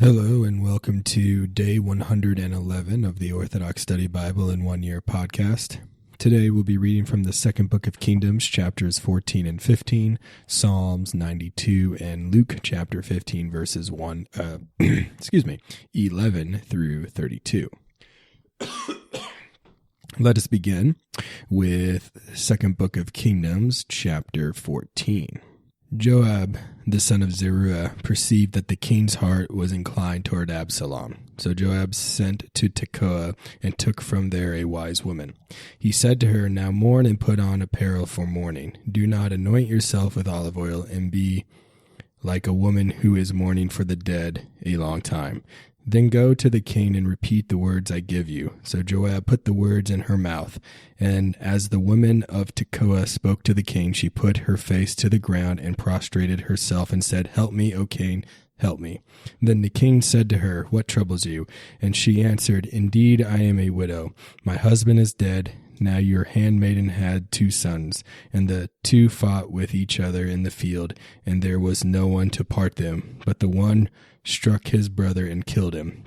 Hello and welcome to day 111 of the Orthodox Study Bible in 1 Year podcast. Today we'll be reading from the second book of Kingdoms, chapters 14 and 15, Psalms 92, and Luke chapter 15, verses 11 through 32. Let us begin with second book of Kingdoms, chapter 14. Joab, the son of Zeruiah, perceived that the king's heart was inclined toward Absalom. So Joab sent to Tekoa and took from there a wise woman. He said to her, "Now mourn and put on apparel for mourning. Do not anoint yourself with olive oil and be like a woman who is mourning for the dead a long time. Then go to the king and repeat the words I give you." So Joab put the words in her mouth. And as the woman of Tekoa spoke to the king, she put her face to the ground and prostrated herself and said, "Help me, O king, help me." Then the king said to her, "What troubles you?" And she answered, "Indeed, I am a widow. My husband is dead. Now your handmaiden had 2 sons, and the 2 fought with each other in the field, and there was no one to part them, but the one struck his brother and killed him.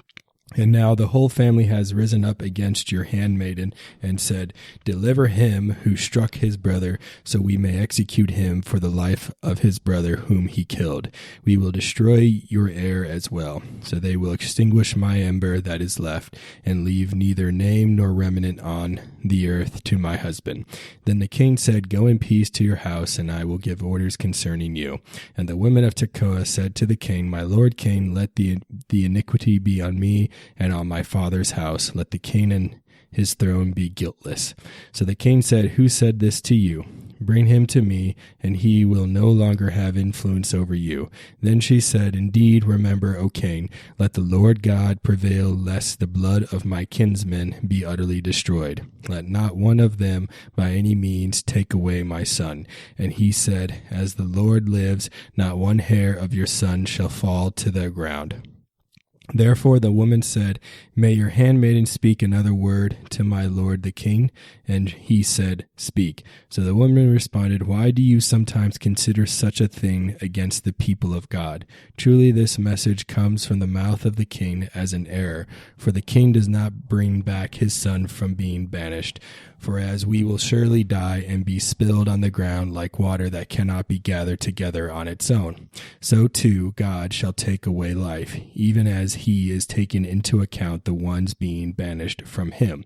And now the whole family has risen up against your handmaiden and said, 'Deliver him who struck his brother, so we may execute him for the life of his brother whom he killed. We will destroy your heir as well.' So they will extinguish my ember that is left, and leave neither name nor remnant on the earth to my husband." Then the king said, "Go in peace to your house, and I will give orders concerning you." And the women of Tekoa said to the king, "My lord king, let the iniquity be on me and on my father's house. Let the king and his throne be guiltless." So the king said, "Who said this to you? Bring him to me, and he will no longer have influence over you." Then she said, "Indeed, remember, O king, let the Lord God prevail, lest the blood of my kinsmen be utterly destroyed. Let not one of them by any means take away my son." And he said, "As the Lord lives, not one hair of your son shall fall to the ground." Therefore the woman said, "May your handmaiden speak another word to my lord the king?" And he said, "Speak." So the woman responded, "Why do you sometimes consider such a thing against the people of God? Truly this message comes from the mouth of the king as an error, for the king does not bring back his son from being banished. For as we will surely die and be spilled on the ground like water that cannot be gathered together on its own, so too God shall take away life, even as he is taking into account the ones being banished from him.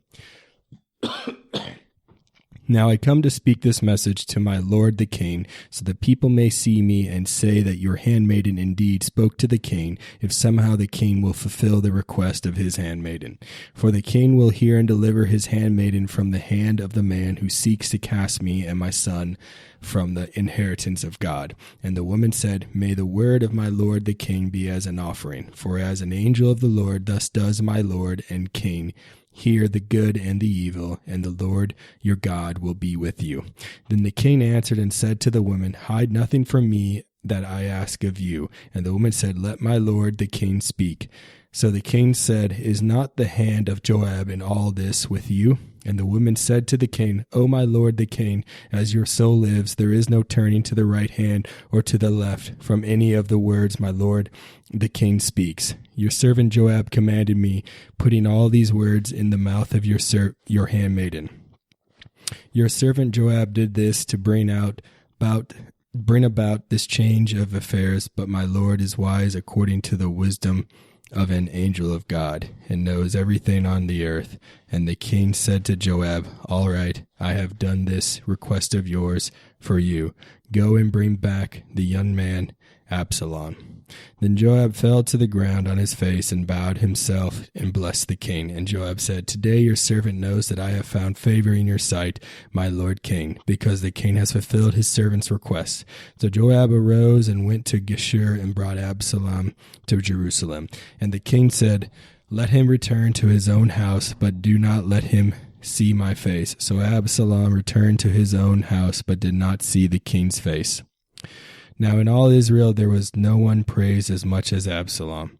Now I come to speak this message to my lord the king, so that people may see me and say that your handmaiden indeed spoke to the king, if somehow the king will fulfill the request of his handmaiden. For the king will hear and deliver his handmaiden from the hand of the man who seeks to cast me and my son from the inheritance of God." And the woman said, "May the word of my lord the king be as an offering. For as an angel of the Lord, thus does my lord and king hear the good and the evil, and the Lord your God will be with you." Then the king answered and said to the woman, "Hide nothing from me that I ask of you." And the woman said, "Let my lord the king speak." So the king said, "Is not the hand of Joab in all this with you?" And the woman said to the king, "O my lord the king, as your soul lives, there is no turning to the right hand or to the left from any of the words my lord the king speaks. Your servant Joab commanded me, putting all these words in the mouth of your handmaiden. Your servant Joab did this to bring about this change of affairs, but my lord is wise according to the wisdom of an angel of God, and knows everything on the earth." And the king said to Joab, "All right, I have done this request of yours for you. Go and bring back the young man Absalom." Then Joab fell to the ground on his face and bowed himself and blessed the king. And Joab said, "Today your servant knows that I have found favor in your sight, my lord king, because the king has fulfilled his servant's request." So Joab arose and went to Geshur and brought Absalom to Jerusalem. And the king said, "Let him return to his own house, but do not let him see my face." So Absalom returned to his own house, but did not see the king's face. Now in all Israel there was no one praised as much as Absalom,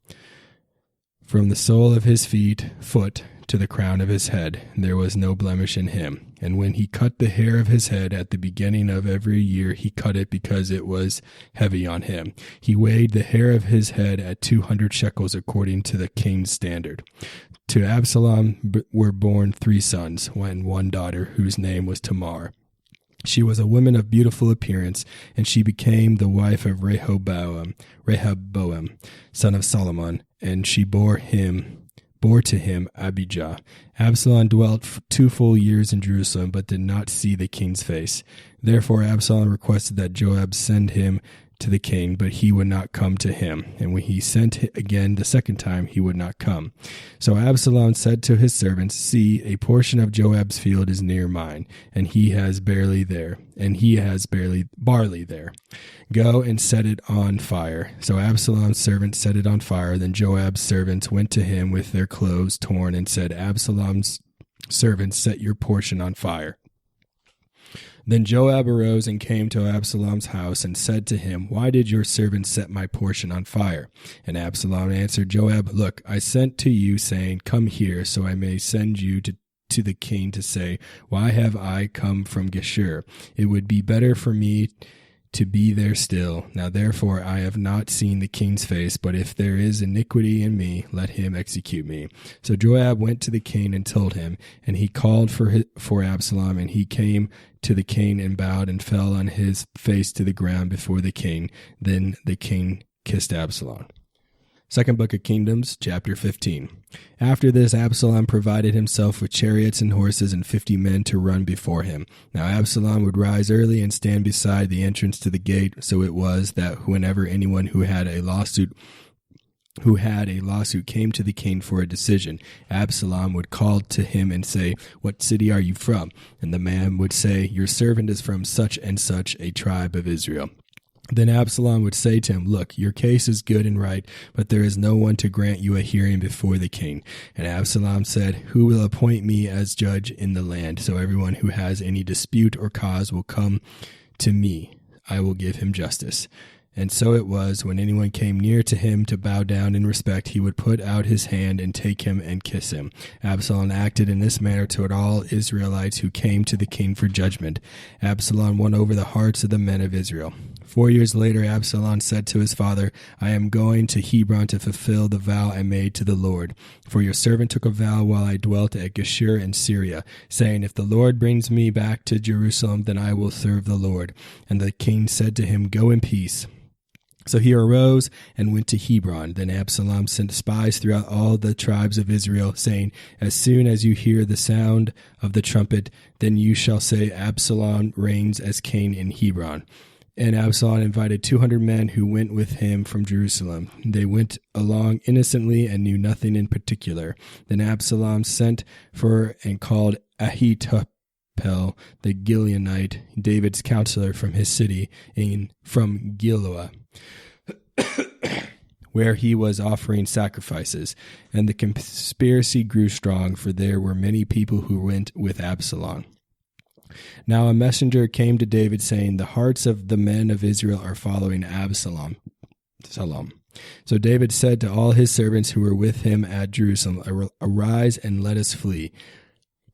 from the sole of his foot to the crown of his head, there was no blemish in him. And when he cut the hair of his head at the beginning of every year, he cut it because it was heavy on him. He weighed the hair of his head at 200 shekels according to the king's standard. To Absalom were born 3 sons, and 1 daughter, whose name was Tamar. She was a woman of beautiful appearance, and she became the wife of Rehoboam, son of Solomon, and she bore to him Abijah. Absalom dwelt 2 full years in Jerusalem, but did not see the king's face. Therefore Absalom requested that Joab send him to the king, but he would not come to him. And when he sent again the second time, he would not come. So Absalom said to his servants, "See, a portion of Joab's field is near mine, and he has barley there. Go and set it on fire." So Absalom's servants set it on fire. Then Joab's servants went to him with their clothes torn and said, "Absalom's servants, set your portion on fire." Then Joab arose and came to Absalom's house and said to him, "Why did your servants set my portion on fire?" And Absalom answered Joab, "Look, I sent to you, saying, 'Come here, so I may send you to the king to say, why have I come from Geshur? It would be better for me to be there still. Now therefore I have not seen the king's face, but if there is iniquity in me, let him execute me." So Joab went to the king and told him, and he called for Absalom, and he came to the king and bowed and fell on his face to the ground before the king. Then the king kissed Absalom. Second Book of Kingdoms, chapter 15. After this, Absalom provided himself with chariots and horses and 50 men to run before him. Now Absalom would rise early and stand beside the entrance to the gate. So it was that whenever anyone who had a lawsuit came to the king for a decision, Absalom would call to him and say, "What city are you from?" And the man would say, "Your servant is from such and such a tribe of Israel." Then Absalom would say to him, "Look, your case is good and right, but there is no one to grant you a hearing before the king." And Absalom said, "Who will appoint me as judge in the land? So everyone who has any dispute or cause will come to me. I will give him justice." And so it was, when anyone came near to him to bow down in respect, he would put out his hand and take him and kiss him. Absalom acted in this manner toward all Israelites who came to the king for judgment. Absalom won over the hearts of the men of Israel. 4 years later, Absalom said to his father, "I am going to Hebron to fulfill the vow I made to the Lord. For your servant took a vow while I dwelt at Geshur in Syria, saying, 'If the Lord brings me back to Jerusalem, then I will serve the Lord.' And the king said to him, 'Go in peace.' So he arose and went to Hebron. Then Absalom sent spies throughout all the tribes of Israel, saying, 'As soon as you hear the sound of the trumpet, then you shall say, Absalom reigns as king in Hebron.' And Absalom invited 200 men who went with him from Jerusalem. They went along innocently and knew nothing in particular. Then Absalom sent for and called Ahithophel, the Gileonite, David's counselor, from his city from Giloah, where he was offering sacrifices. And the conspiracy grew strong, for there were many people who went with Absalom. Now a messenger came to David, saying, 'The hearts of the men of Israel are following Absalom.' So David said to all his servants who were with him at Jerusalem, 'Arise and let us flee.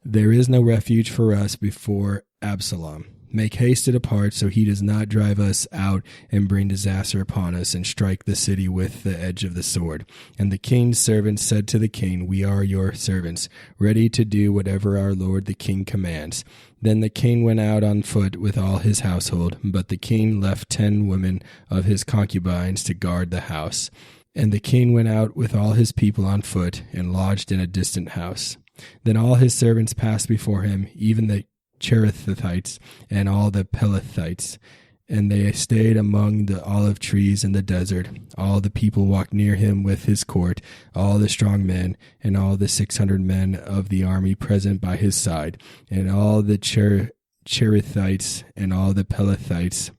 There is no refuge for us before Absalom. Make haste to depart, so he does not drive us out and bring disaster upon us and strike the city with the edge of the sword.' And the king's servants said to the king, 'We are your servants, ready to do whatever our lord the king commands.' Then the king went out on foot with all his household, but the king left 10 women of his concubines to guard the house. And the king went out with all his people on foot and lodged in a distant house. Then all his servants passed before him, even the Cherethites and all the Pelethites, and they stayed among the olive trees in the desert. All the people walked near him with his court, all the strong men, and all the 600 men of the army present by his side, and all the Cherethites, and all the Pelethites,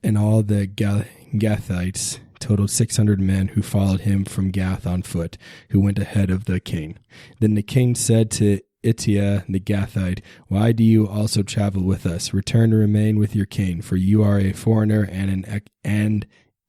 and all the Gathites, totaled 600 men who followed him from Gath on foot, who went ahead of the king. Then the king said to Ittai the Gathite, 'Why do you also travel with us? Return to remain with your king, for you are a foreigner and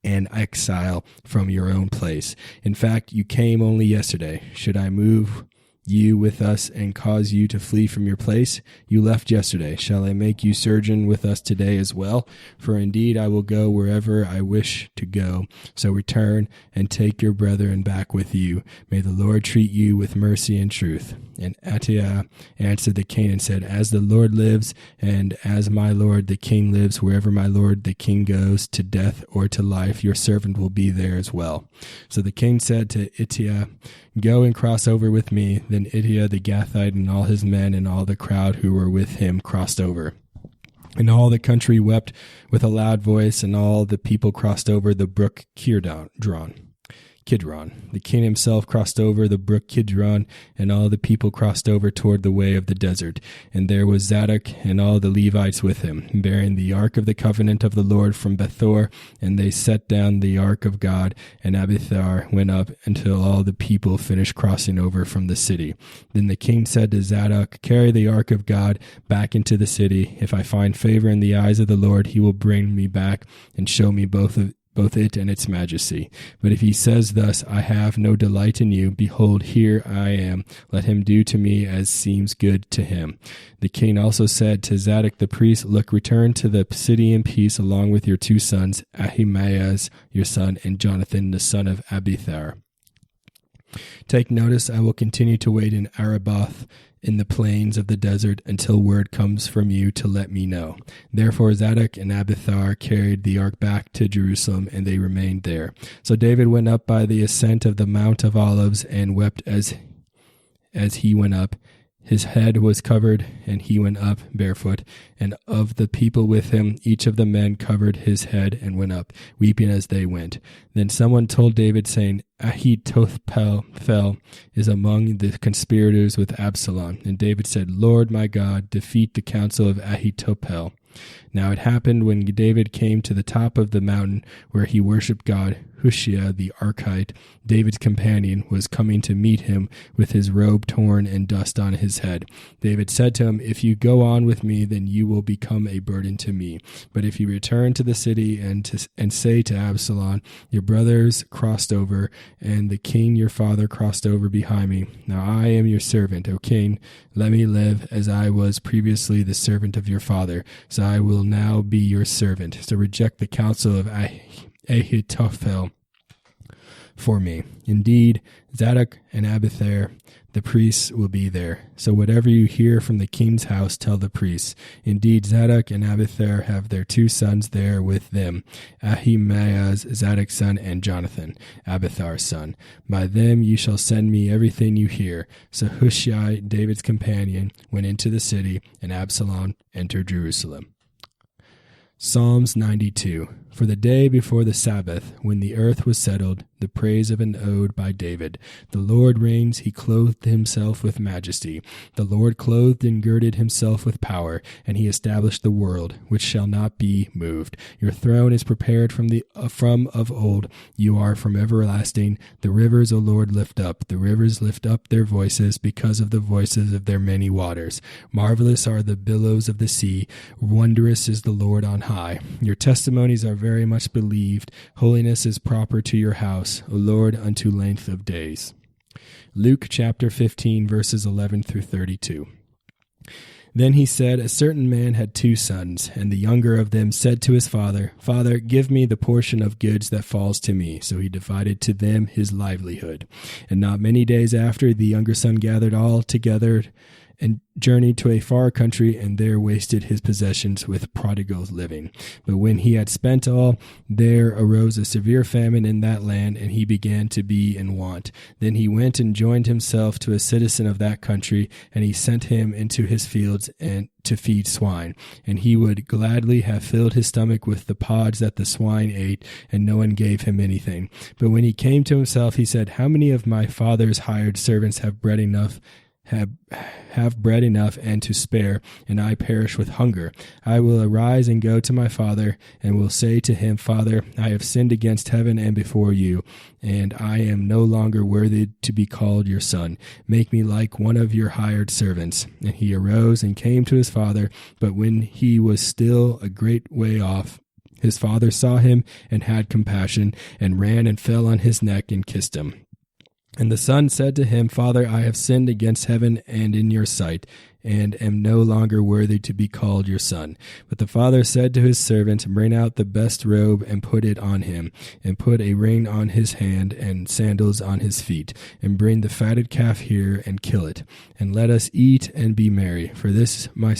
an exile from your own place. In fact, you came only yesterday. Should I move you with us and cause you to flee from your place? You left yesterday. Shall I make you sojourn with us today as well? For indeed I will go wherever I wish to go. So return and take your brethren back with you. May the Lord treat you with mercy and truth. And Attiah answered the king and said, As the Lord lives, and as my lord the king lives, wherever my lord the king goes, to death or to life, your servant will be there as well. So the king said to Attiah, Go and cross over with me. Then Attiah the Gathite and all his men and all the crowd who were with him crossed over. And all the country wept with a loud voice, and all the people crossed over the brook Kidron. The king himself crossed over the brook Kidron, and all the people crossed over toward the way of the desert. And there was Zadok and all the Levites with him, bearing the ark of the covenant of the Lord from Bethor. And they set down the ark of God, and Abiathar went up until all the people finished crossing over from the city. Then the king said to Zadok, Carry the ark of God back into the city. If I find favor in the eyes of the Lord, he will bring me back and show me both it and its majesty. But if he says thus, I have no delight in you, behold, here I am. Let him do to me as seems good to him. The king also said to Zadok the priest, Look, return to the city in peace along with your 2 sons, Ahimaaz your son, and Jonathan the son of Abiathar. Take notice, I will continue to wait in Araboth in the plains of the desert until word comes from you to let me know. Therefore Zadok and Abiathar carried the ark back to Jerusalem, and they remained there. So David went up by the ascent of the Mount of Olives and wept as he went up. His head was covered, and he went up barefoot. And of the people with him, each of the men covered his head and went up, weeping as they went. Then someone told David, saying, Ahithophel is among the conspirators with Absalom. And David said, Lord my God, defeat the counsel of Ahithophel. Now it happened when David came to the top of the mountain where he worshipped God, Hushai the Archite, David's companion, was coming to meet him with his robe torn and dust on his head. David said to him, If you go on with me, then you will become a burden to me. But if you return to the city and say to Absalom, Your brothers crossed over, and the king your father crossed over behind me. Now I am your servant, O king. Let me live as I was previously the servant of your father. So I will now be your servant. So reject the counsel of Ahithophel for me. Indeed, Zadok and Abiathar, the priests, will be there. So whatever you hear from the king's house, tell the priests. Indeed, Zadok and Abiathar have their 2 sons there with them, Ahimaaz, Zadok's son, and Jonathan, Abiathar's son. By them you shall send me everything you hear. So Hushai, David's companion, went into the city, and Absalom entered Jerusalem. Psalms 92. For the day before the Sabbath, when the earth was settled, the praise of an ode by David. The Lord reigns, he clothed himself with majesty. The Lord clothed and girded himself with power, and he established the world, which shall not be moved. Your throne is prepared from of old. You are from everlasting. The rivers, O Lord, lift up. The rivers lift up their voices because of the voices of their many waters. Marvelous are the billows of the sea. Wondrous is the Lord on high. Your testimonies are very much believed. Holiness is proper to your house, O Lord, unto length of days. Luke chapter 15, verses 11 through 32. Then he said, A certain man had 2 sons, and the younger of them said to his father, Father, give me the portion of goods that falls to me. So he divided to them his livelihood. And not many days after, the younger son gathered all together and journeyed to a far country, and there wasted his possessions with prodigal living. But when he had spent all, there arose a severe famine in that land, and he began to be in want. Then he went and joined himself to a citizen of that country, and he sent him into his fields and to feed swine. And he would gladly have filled his stomach with the pods that the swine ate, and no one gave him anything. But when he came to himself, he said, How many of my father's hired servants have bread enough and to spare, and I perish with hunger? I will arise and go to my father, and will say to him, Father, I have sinned against heaven and before you, and I am no longer worthy to be called your son. Make me like one of your hired servants. And he arose and came to his father, but when he was still a great way off, his father saw him and had compassion, and ran and fell on his neck and kissed him. And the son said to him, Father, I have sinned against heaven and in your sight, and am no longer worthy to be called your son. But the father said to his servant, Bring out the best robe and put it on him, and put a ring on his hand and sandals on his feet, and bring the fatted calf here and kill it, and let us eat and be merry. For this my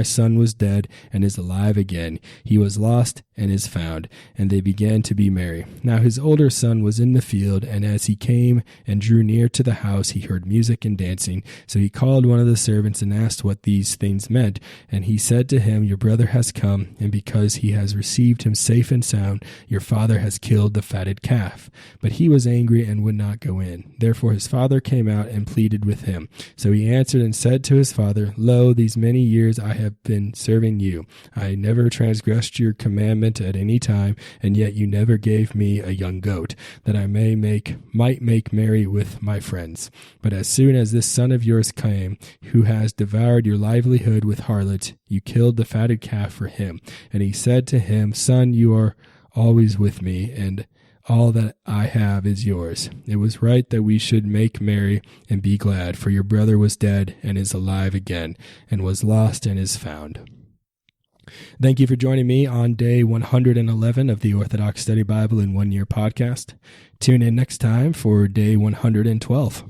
son was dead and is alive again. He was lost and is found. And they began to be merry. Now his older son was in the field, and as he came and drew near to the house, he heard music and dancing. So he called one of the servants and asked what these things meant. And he said to him, Your brother has come, and because he has received him safe and sound, your father has killed the fatted calf. But he was angry and would not go in. Therefore his father came out and pleaded with him. So he answered and said to his father, Lo, these many years I have been serving you. I never transgressed your commandment at any time, and yet you never gave me a young goat, that I might make merry with my friends. But as soon as this son of yours came, who has devoured your livelihood with harlots, you killed the fatted calf for him. And he said to him, Son, you are always with me, and all that I have is yours. It was right that we should make merry and be glad, for your brother was dead and is alive again, and was lost and is found. Thank you for joining me on day 111 of the Orthodox Study Bible in 1 Year podcast. Tune in next time for day 112.